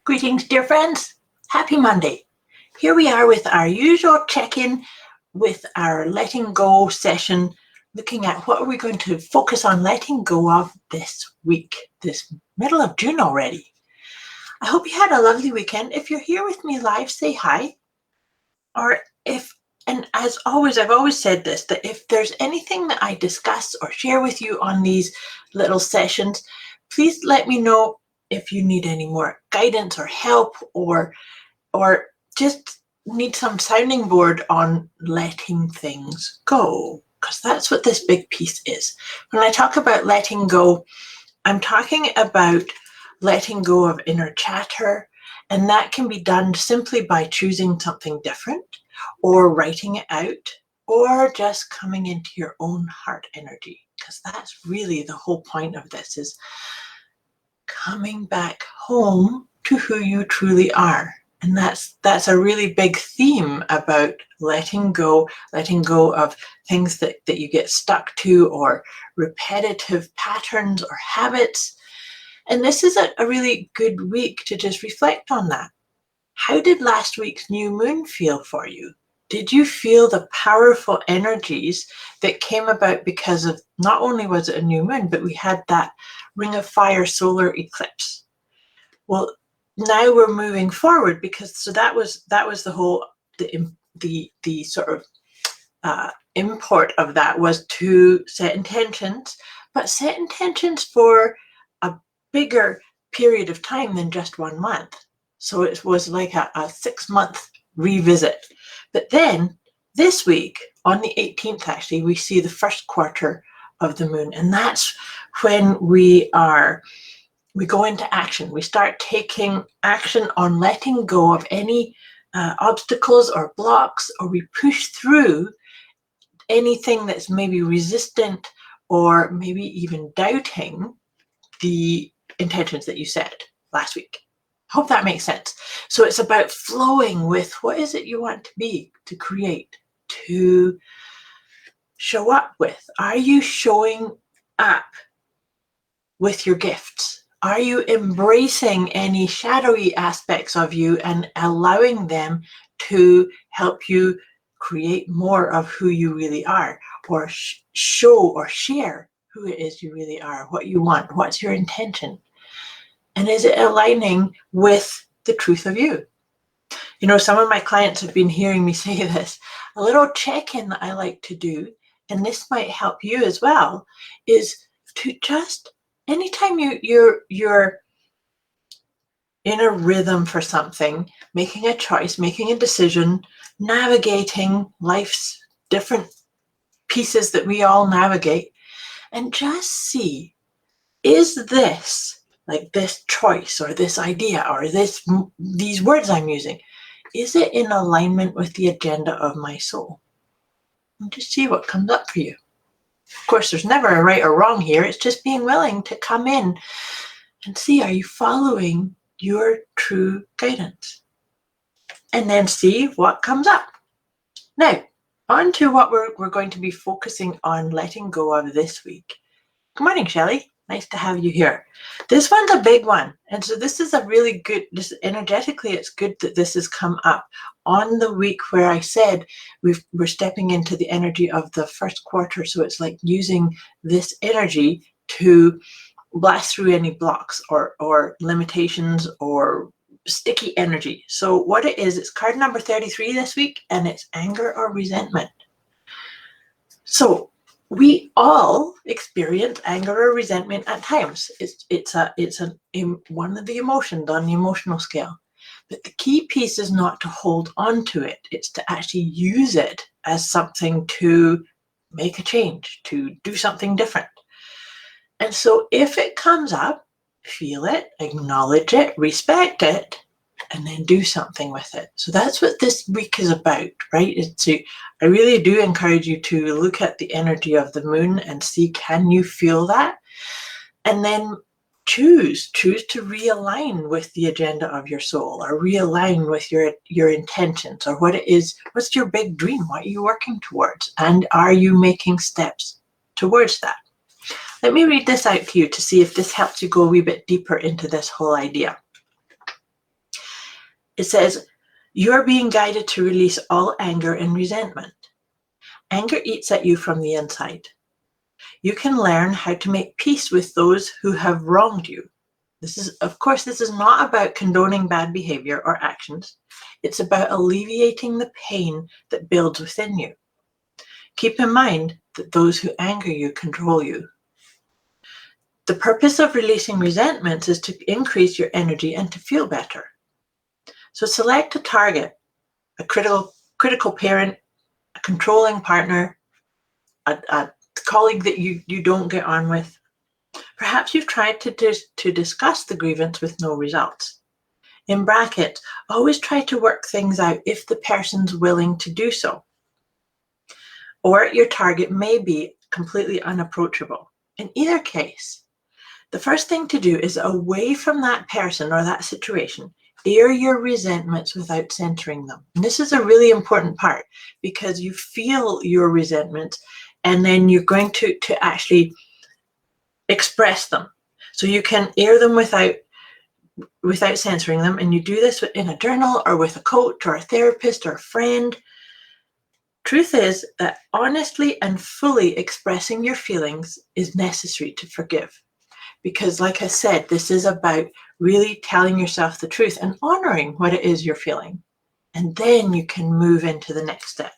Greetings, dear friends. Happy Monday. Here we are with our usual check-in with our letting go session, looking at what are we going to focus on letting go of this week, this middle of June already. I hope you had a lovely weekend. If you're here with me live, say hi. And as always, I've always said this, that if there's anything that I discuss or share with you on these little sessions, please let me know if you need any more guidance or help or just need some sounding board on letting things go, because that's what this big piece is. When I talk about letting go, I'm talking about letting go of inner chatter, and that can be done simply by choosing something different or writing it out or just coming into your own heart energy, because that's really the whole point of this, is coming back home to who you truly are. And that's a really big theme about letting go of things that you get stuck to, or repetitive patterns or habits. And this is a really good week to just reflect on that. How did last week's new moon feel for you? Did you feel the powerful energies that came about because of, not only was it a new moon, but we had that Ring of Fire solar eclipse? Well, now we're moving forward, because so that was the whole the sort of import of that was to set intentions, but set intentions for a bigger period of time than just 1 month. So it was like a 6-month revisit. But then this week, on the 18th, actually, we see the first quarter of the moon. And that's when we go into action. We start taking action on letting go of any obstacles or blocks, or we push through anything that's maybe resistant or maybe even doubting the intentions that you set last week. Hope that makes sense. So it's about flowing with what is it you want to be, to create, to show up with. Are you showing up with your gifts? Are you embracing any shadowy aspects of you and allowing them to help you create more of who you really are, or show or share who it is you really are, what you want, what's your intention? And is it aligning with the truth of you? You know, some of my clients have been hearing me say this. A little check-in that I like to do, and this might help you as well, is to just, anytime you're in a rhythm for something, making a choice, making a decision, navigating life's different pieces that we all navigate, and just see, is this, like this choice or this idea or these words I'm using, is it in alignment with the agenda of my soul? And just see what comes up for you. Of course, there's never a right or wrong here. It's just being willing to come in and see, are you following your true guidance? And then see what comes up. Now, on to what we're going to be focusing on letting go of this week. Good morning, Shelley. Nice to have you here. This one's a big one. And so this is a really good, energetically, it's good that this has come up on the week where I said we're stepping into the energy of the first quarter. So it's like using this energy to blast through any blocks or limitations or sticky energy. So what it is, it's card number 33 this week, and it's anger or resentment. So we all experience anger or resentment at times. It's one of the emotions on the emotional scale. But the key piece is not to hold on to it. It's to actually use it as something to make a change, to do something different. And so if it comes up, feel it, acknowledge it, respect it, and then do something with it. So that's what this week is about, right? I really do encourage you to look at the energy of the moon and see, can you feel that? And then choose to realign with the agenda of your soul, or realign with your intentions, or what it is, what's your big dream? What are you working towards? And are you making steps towards that? Let me read this out to you to see if this helps you go a wee bit deeper into this whole idea. It says, you are being guided to release all anger and resentment. Anger eats at you from the inside. You can learn how to make peace with those who have wronged you. This is not about condoning bad behavior or actions. It's about alleviating the pain that builds within you. Keep in mind that those who anger you control you. The purpose of releasing resentments is to increase your energy and to feel better. So select a target, a critical parent, a controlling partner, a colleague that you don't get on with. Perhaps you've tried to discuss the grievance with no results. In brackets, always try to work things out if the person's willing to do so. Or your target may be completely unapproachable. In either case, the first thing to do is, away from that person or that situation, air your resentments without centering them. And this is a really important part, because you feel your resentments and then you're going to actually express them. So you can air them without censoring them, and you do this in a journal or with a coach or a therapist or a friend. Truth is that honestly and fully expressing your feelings is necessary to forgive. Because like I said, this is about really telling yourself the truth and honoring what it is you're feeling. And then you can move into the next step.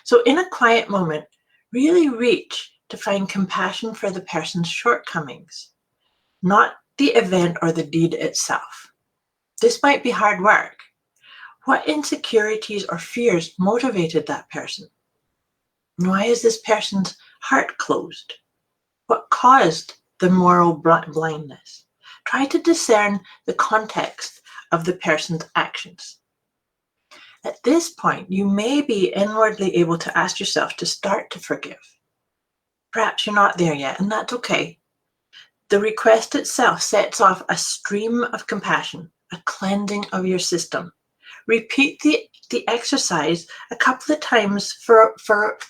So in a quiet moment, really reach to find compassion for the person's shortcomings, not the event or the deed itself. This might be hard work. What insecurities or fears motivated that person? Why is this person's heart closed? What caused the moral blindness? Try to discern the context of the person's actions. At this point, you may be inwardly able to ask yourself to start to forgive. Perhaps you're not there yet, and that's okay. The request itself sets off a stream of compassion, a cleansing of your system. Repeat the exercise a couple of times for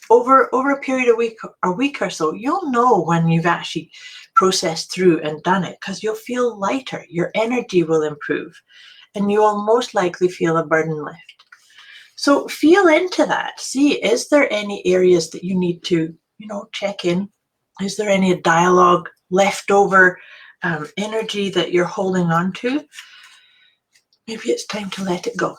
over a period of a week or so. You'll know when you've actually processed through and done it, because you'll feel lighter, your energy will improve, and you will most likely feel a burden lift. So feel into that. See, is there any areas that you need to, check in? Is there any dialogue, leftover energy that you're holding on to? Maybe it's time to let it go.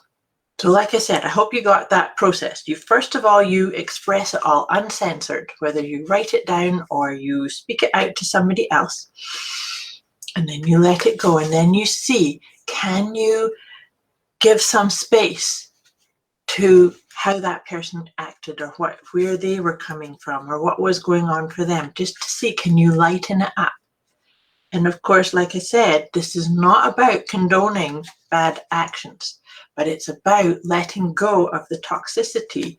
So like I said, I hope you got that process. First of all, you express it all uncensored, whether you write it down or you speak it out to somebody else. And then you let it go. And then you see, can you give some space to how that person acted, or where they were coming from, or what was going on for them, just to see, can you lighten it up? And of course, like I said, this is not about condoning bad actions, but it's about letting go of the toxicity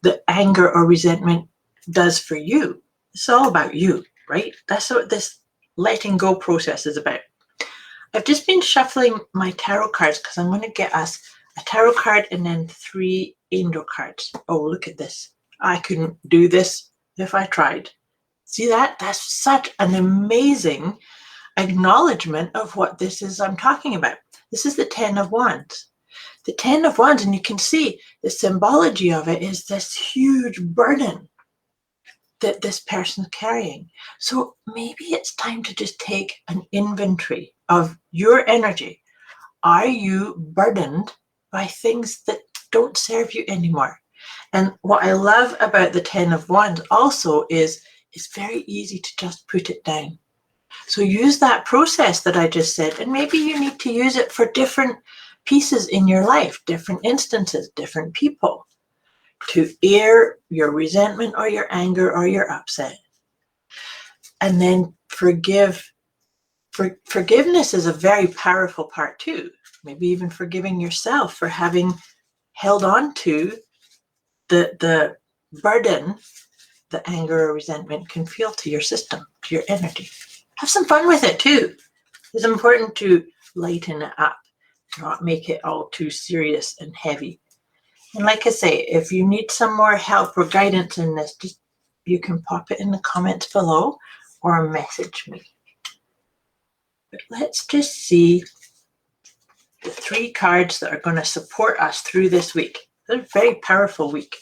that anger or resentment does for you. It's all about you, right? That's what this letting go process is about. I've just been shuffling my tarot cards because I'm going to get us a tarot card and then 3 angel cards. Oh, look at this. I couldn't do this if I tried. See that? That's such an amazing acknowledgement of what this is I'm talking about. This is the 10 of Wands. The 10 of Wands, and you can see the symbology of it is this huge burden that this person's carrying. So maybe it's time to just take an inventory of your energy. Are you burdened by things that don't serve you anymore? And what I love about the 10 of Wands also is it's very easy to just put it down. So use that process that I just said, and maybe you need to use it for different pieces in your life, different instances, different people, to air your resentment or your anger or your upset. And then forgive. Forgiveness is a very powerful part too. Maybe even forgiving yourself for having held on to the burden that anger or resentment can feel to your system, to your energy. Have some fun with it too. It's important to lighten it up, not make it all too serious and heavy. And like I say, if you need some more help or guidance in this, you can pop it in the comments below or message me. But let's just see 3 cards that are going to support us through this week. It's a very powerful week.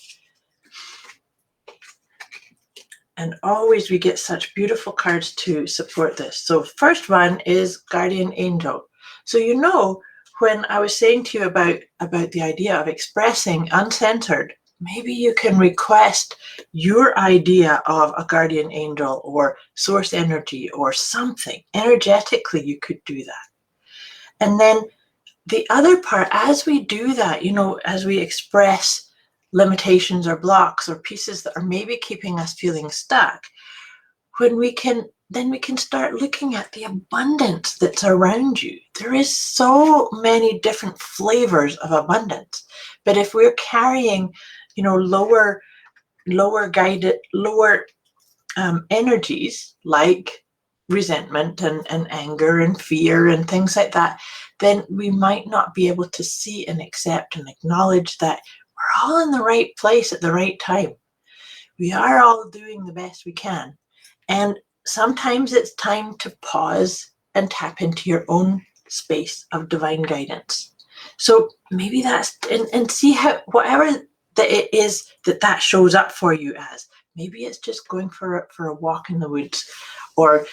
And always we get such beautiful cards to support this. So first one is Guardian Angel. So when I was saying to you about the idea of expressing uncensored, maybe you can request your idea of a guardian angel or source energy or something. Energetically, you could do that. And then the other part, as we do that, as we express limitations or blocks or pieces that are maybe keeping us feeling stuck, then we can start looking at the abundance that's around you. There is so many different flavors of abundance. But if we're carrying, lower energies like resentment and anger and fear and things like that, then we might not be able to see and accept and acknowledge that we're all in the right place at the right time. We are all doing the best we can. And sometimes it's time to pause and tap into your own space of divine guidance. So maybe that's, and see how, whatever that it is that shows up for you as. Maybe it's just going for a walk in the woods, or,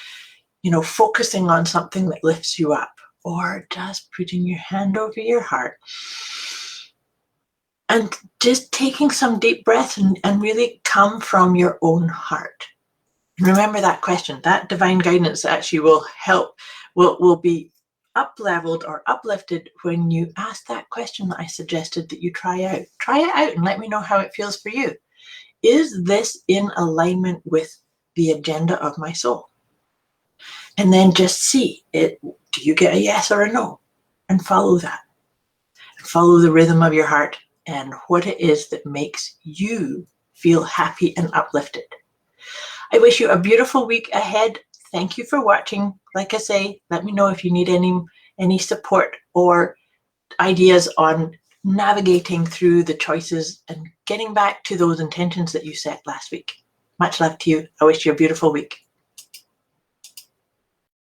focusing on something that lifts you up, or just putting your hand over your heart and just taking some deep breaths and really come from your own heart. Remember that question, that divine guidance actually will help, will be up-leveled or uplifted when you ask that question that I suggested that you try out. Try it out and let me know how it feels for you. Is this in alignment with the agenda of my soul? And then just see it. Do you get a yes or a no? And follow that. Follow the rhythm of your heart and what it is that makes you feel happy and uplifted. I wish you a beautiful week ahead. Thank you for watching. Like I say, let me know if you need any support or ideas on navigating through the choices and getting back to those intentions that you set last week. Much love to you. I wish you a beautiful week.